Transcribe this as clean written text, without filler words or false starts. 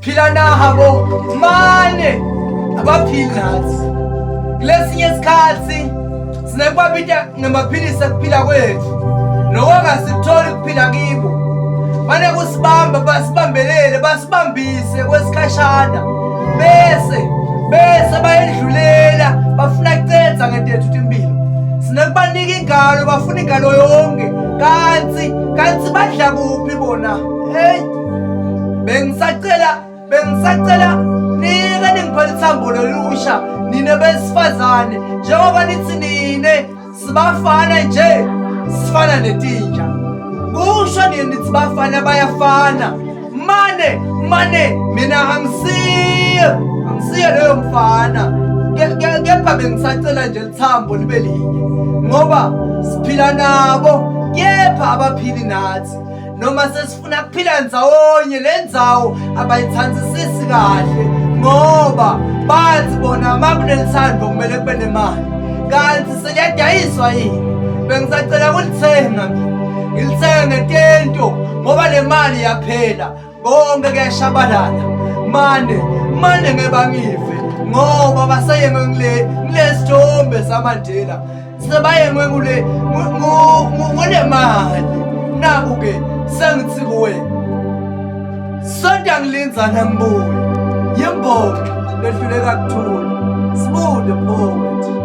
siphila nabo mane abaphili nathi. Kulesinye isikhathi sinekwabita ngamaphilisi akuphila kwethu nokwanga sikutholi kuphila kibo. Mane kusibamba basibambelele basibambise kwesikhashana bese bayedlulela bafuna kucedza ngentethu impilo. Sinekubanika ingalo bafuna ingalo yonke kanti badla kuphi bona? Hey, bengisacela nike ningiphele ithambo lolusha nine besifazane njengoba nithi nine sibafana nje sifana netinja. Kusho nini nithi bafana bayafana? Mane mina angisiye leyo mfana. Kepha bengisacela nje lithambo libe linye ngoba siphila nabo kepha abaphili nathi. Noma sesifuna kuphila ndzawonye le ndzawo abayithandzisisi kahle ngoba bathi bona makunelithando kumele kube nemali. Kanti seliyadayiswa yini? Bengisacela kulithenga mina ngilithenge tento ngoba le mali yaphela konke kuyashabalala. Mane ngebangive ngoba basayenge ngile sithombe saMandela sebayenge ngule mali. Naku-ke sengithi kuwe sonke angilinzana ngibuye yimbongi lehluleka kuthula. Sibude poet.